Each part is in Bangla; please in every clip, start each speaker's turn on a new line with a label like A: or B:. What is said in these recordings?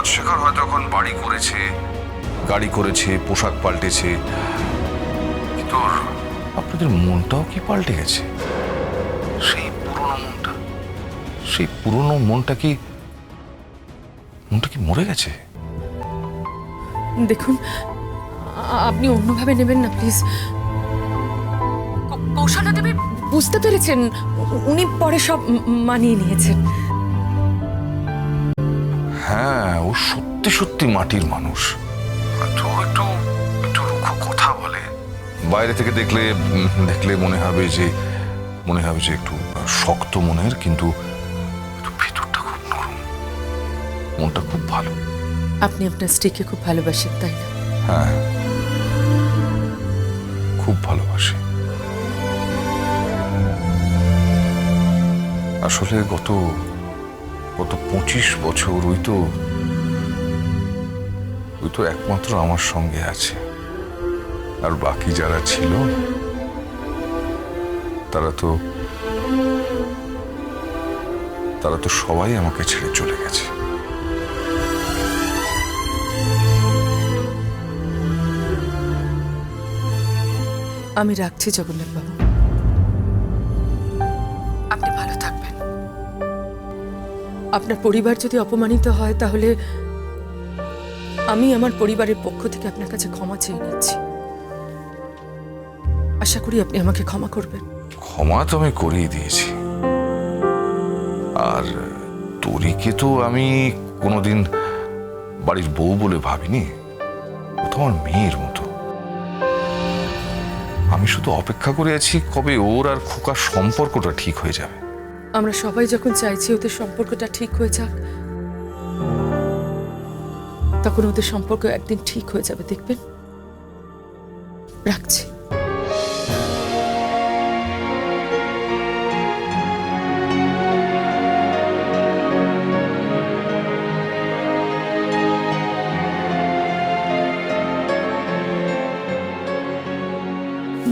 A: রাজশেখর হয়তো এখন বাড়ি করেছে, গাড়ি করেছে, পোশাক পাল্টেছে, তোর আপনাদের মনটাও কি পাল্টে গেছে? সেই পুরনো মনটা কি মরে গেছে?
B: দেখুন, আপনি অন্যভাবে নেবেন না প্লিজ। কৌশল্যা দেবী বুঝতে পেরেছেন, উনি পরে সব মানিয়ে নিয়েছেন।
A: হ্যাঁ, ও সত্যি সত্যি মাটির মানুষ। তো একটু একটু রুক্ষ কথা বলে, বাইরে থেকে দেখলে মনে হবে যে একটু শক্ত মনের, কিন্তু ভেতরটা খুব নরম, মনটা খুব ভালো।
B: আপনি আপনার স্ত্রীকে খুব ভালোবাসেন, তাই না?
A: হ্যাঁ, খুব ভালোবাসে। আসলে গত 25 বছর ওই তো একমাত্র আমার সঙ্গে আছে, আর বাকি যারা ছিল তারা তো সবাই আমাকে ছেড়ে চলে গেছে।
B: আমি রাখছি জগন্নাথ বাবু, আপনি ভালো থাকবেন। আপনার পরিবার যদি অপমানিত হয় তাহলে আমি আমার পরিবারের পক্ষ থেকে আপনার কাছে ক্ষমা চেয়ে নিচ্ছি। আশা করি আপনি আমাকে ক্ষমা করবেন।
A: ক্ষমা তো আমি করিয়ে দিয়েছি, আর তোরিকে তো আমি কোনোদিন বাড়ির বউ বলে ভাবিনি। ও তো আমার মেয়ের মতো। আমি শুধু অপেক্ষা করে আছি কবে ওর আর খোকার সম্পর্কটা ঠিক হয়ে যাবে।
B: আমরা সবাই যখন চাইছি ওদের সম্পর্কটা ঠিক হয়ে যাক, তখন ওদের সম্পর্ক একদিন ঠিক হয়ে যাবে, দেখবেন। রাখছি।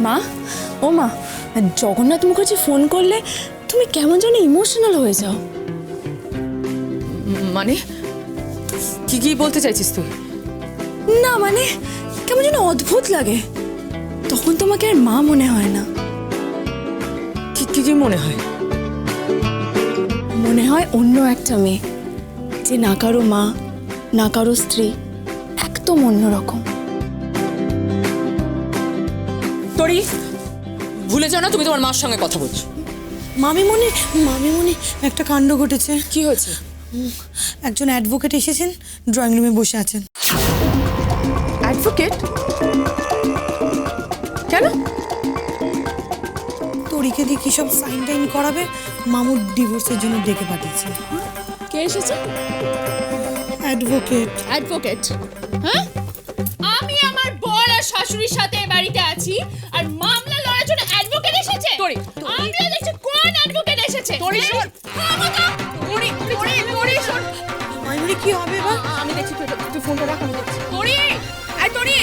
C: মা, ও মা, জগন্নাথ মুখার্জি ফোন করলে তুমি কেমন যেন ইমোশনাল হয়ে যাও।
B: মানে কি বলতে চাইছিস তুই?
C: না মানে কেমন যেন অদ্ভুত লাগে। তখন তোমাকে আর মা মনে হয় না।
B: কি মনে হয়?
C: মনে হয় অন্য একটা মেয়ে, যে না কারো মা, না কারো স্ত্রী, একদম অন্যরকম।
B: তোরি, ভুলে যাও না তুমি তোমার মার সঙ্গে কথা বলছো।
D: মামিমণি একটা কাণ্ড ঘটেছে।
B: কি হয়েছে?
D: একজন অ্যাডভোকেট এসেছেন, ড্রয়িং রুমে বসে আছেন।
B: অ্যাডভোকেট? কেন?
D: তরিকে দিয়ে কি সব সাইন টাইন করাবে, মামুর ডিভোর্সের জন্য ডেকে পাঠিয়েছে।
C: কে এসেছে?
D: অ্যাডভোকেট।
C: অ্যাডভোকেট? হ্যাঁ, আমি আমার বর আর শাশুড়ির সাথে বাড়িতে আছি, আর মামলা লড়ার জন্য অ্যাডভোকেট এসেছে। তোরি, আমিও দেখছি কোন অ্যাডভোকেট এসেছে। তোরি শোন, তোরি শোন।
D: মামিমণি কি হবে এবার?
C: আমি দেখছি, তুই ফোনটা রাখ, আমি দেখছি। তোরি, আয় তোরি।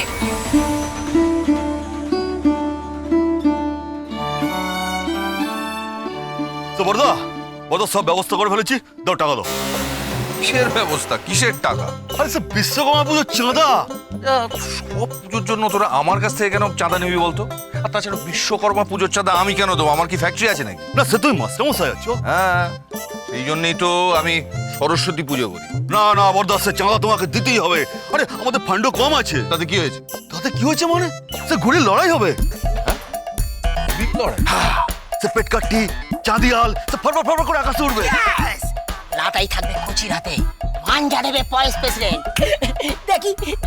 E: তো বড়দা সব ব্যবস্থা করে ফেলেছি, দাও টাকা দাও।
A: কিসের ব্যবস্থা, কিসের টাকা?
E: আরে সব বিশ্বকর্মা পুজোর চাঁদা।
A: সব পুজোর জন্য তোরা আমার কাছ থেকে কেন চাঁদা নিবি বলতো? আর তাছাড়া বিশ্বকর্মা পুজোর চাঁদা আমি কেন দেবো? আমার কি ফ্যাক্টরি আছে নাকি?
E: না সে তুই মাস্টারমশাই আছো।
A: হ্যাঁ, এই জন্যই তো আমি সরস্বতী পুজো করি।
E: না বড়দা, সে চাঁদা তোমাকে দিতেই হবে। আরে আমাদের ফান্ডও কম আছে।
A: তাতে কি হয়েছে?
E: তাতে কি হয়েছে মানে? সে ঘুড়ির লড়াই হবে।
A: লড়াই?
E: সে পেটকাঠি, চাঁদিয়াল, সে ফরফর করে আকাশে উঠবে।
F: রাতাই থাকবে কুচির হাতে, মাঞ্জা দেবে পয়েস প্রেসিডেন্ট।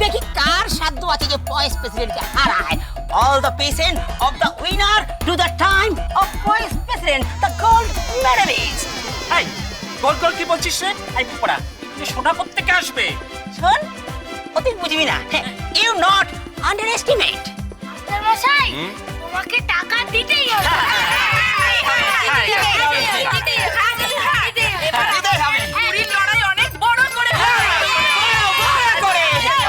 F: দেখি কার সাধ্য আছে যে পয়েস প্রেসিডেন্টকে হারায়। All the patient of the winner to the time of poise president the gold medallist.
G: এই গোল কি বলছিস রে? এই পড়া তুই সোনা কোত্থেকে আসবে?
F: শোন, অতি বুঝবি না। You not underestimate.
H: মশাই, তোমাকে টাকা দিতেই হবে।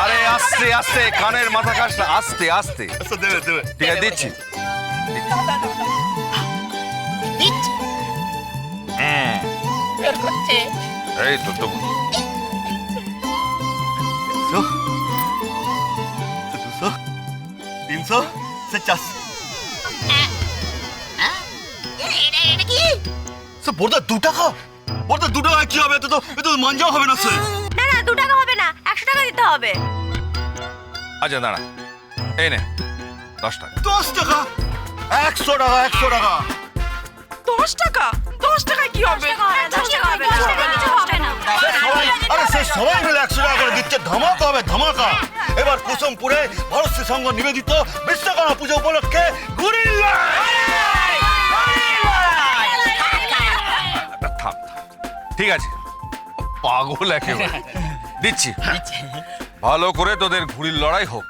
A: আরে আস্তে আস্তে, কানের মাথা খাস না, আস্তে আস্তে।
E: দেবে
A: ঠিক আছে, দিচ্ছি।
F: বের করছে।
A: এই তো
E: সো চাস
F: এটা কি
E: সো বোরদা 2 টাকা বোরদা 2 টাকা কি হবে? এত তো মানজাও হবে না স্যার।
H: না না 2 টাকা হবে না, 100 টাকা দিতে হবে।
A: আচ্ছা দাঁড়া, এই নে 10 টাকা।
E: 10 টাকা 100 টাকা 100 টাকা
B: 10 টাকা? 10 টাকায় কি হবে?
H: 10 টাকা হবে না, কিছু হবে না।
E: আরে সে সবাই মিলে 100 টাকা করে দিচ্ছে, ধামাকা হবে ধামাকা। এবার কুসুমপুরে ভারত শ্রী সংঘ নিবেদিত বিশ্বকর্মা পুজো উপলক্ষে ঘুড়ির লড়াই।
A: থাম, ঠিক আছে, পাগল একেবারে। দিচ্ছি, ভালো করে তোদের ঘুড়ির লড়াই হোক।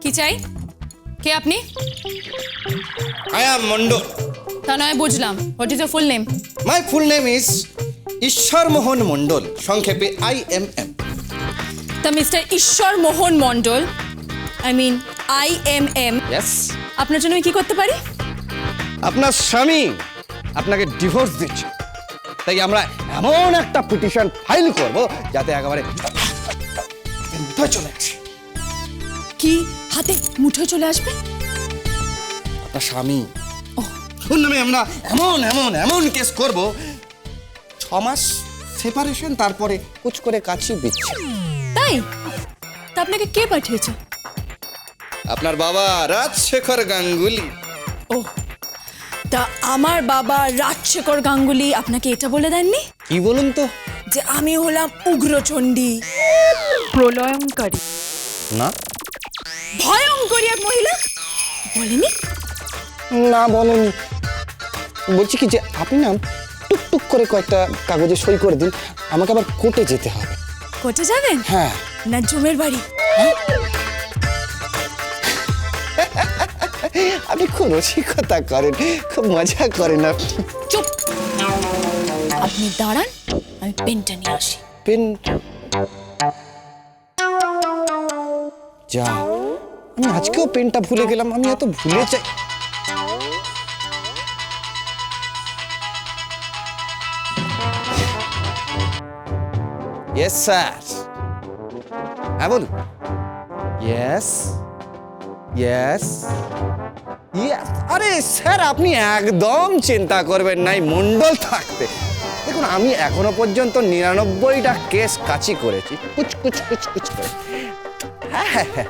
C: কি চাই? কে আপনি?
I: I am Mondo.
C: তা নয় বুঝলাম। What is your full name?
I: My full name is ঈশ্বর মোহন মণ্ডল, সংক্ষেপে IMM.
C: তা মিস্টার ঈশ্বর মোহন মণ্ডল, আই মিন IMM,
I: Yes.
C: আপনার জন্য আমি কি করতে পারি?
I: আপনার স্বামী আপনাকে ডিভোর্স দিচ্ছে, তাই আমরা এমন একটা পিটিশন ফাইল করব যাতে একেবারে ধরে চলে আসে।
C: কি হাতে মুঠোয় চলে আসবে?
I: আপনার স্বামী ওর নামে আমরা এমন এমন এমন কেস করব, 6 মাস সেপারেশন, তারপরে কুচ করে কাছি বিচ্ছে।
C: তাই? তা আপনাকে কে পাঠিয়েছে?
I: আপনার বাবা রাজশেখর গাঙ্গুলি।
C: ও, তা আমার বাবা রাজশেখর গাঙ্গুলি আপনাকে এটা বলে দেননি
I: কি বলুন তো?
C: যে আমি হলাম উগ্রচণ্ডী, প্রলয়ঙ্কারী,
I: না
C: ভয়ঙ্করী এক মহিলা? বলেনি?
I: না বলেনি। বলছি কি যে আপনি না টুকটুক করে কয়েকটা কাগজে সই করে দিন, আমাকে আবার কোর্টে যেতে হবে।
C: কোর্টে যাবেন?
I: হ্যাঁ।
C: না জমের বাড়ি?
I: আপনি খুব রসিকতা করেন, খুব মজা করেন আপনি।
C: চুপ! আপনি দাঁড়ান, আমি পেনটা নিয়ে আসি।
I: পেন? যা, আমি আজকেও পেনটা ভুলে গেলাম। আমি এত ভুলে যাই। Yes sir. হ্যাঁ বলুন। Yes yes yes. আরে স্যার, আপনি একদম চিন্তা করবেন নাই মণ্ডল থাকতে। দেখুন, আমি এখনো পর্যন্ত 99টা কেস কাচি করেছি, কুচ কুচ কুচ কুচ করে। হ্যাঁ হ্যাঁ হ্যাঁ,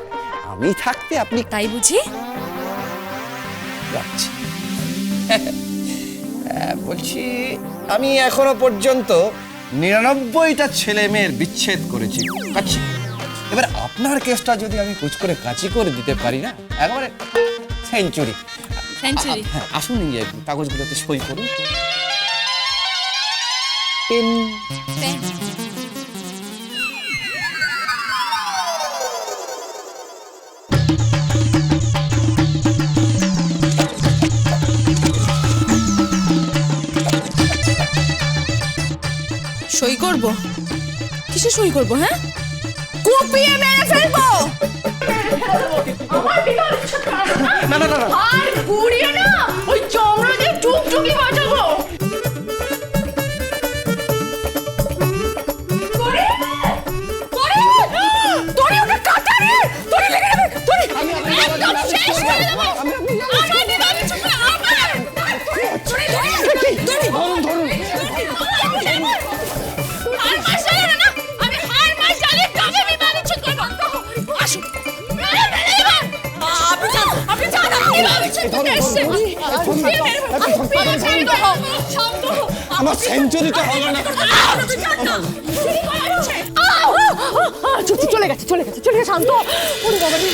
I: আমি থাকতে আপনি
C: তাই বুঝি?
I: যাচ্ছি। বলছি, আমি এখনো পর্যন্ত 99টা ছেলে মেয়ের বিচ্ছেদ করেছি, কাচি। এবার আপনার কেসটা যদি আমি কুচ করে কাচি করে দিতে পারি না, একেবারে সেঞ্চুরি।
C: সেঞ্চুরি?
I: হ্যাঁ, আসুন এই কাগজগুলোতে সই করুন। পেন?
C: সই করব? কিসে সই করব? হ্যাঁ, কুপিয়ে মেরে ফেলবো।
I: না না না না।
C: আর পুড়িয়ে না ওই চামড়া দিয়ে টুকটুকি বাজাবো। তোরে ওটা কাটা রে, তোরে লেগে যাবে, তোরে একদম শেষ করে দেবো। আমার দিদা কিছু করে আমার তোরে ধরুন ধরুন। আর মাসালে না, আমি হার মাস জালে কাবে বিমান উচ্ছেদ করবো। আসুন, আপনি জান বিমান উচ্ছেদ করতে এসছে।
I: আমার সেঞ্চুরিটা হবে না।
C: চলে গেছে চলে গেছে চলে গেছে, শান্ত। ওরে বাবা রে।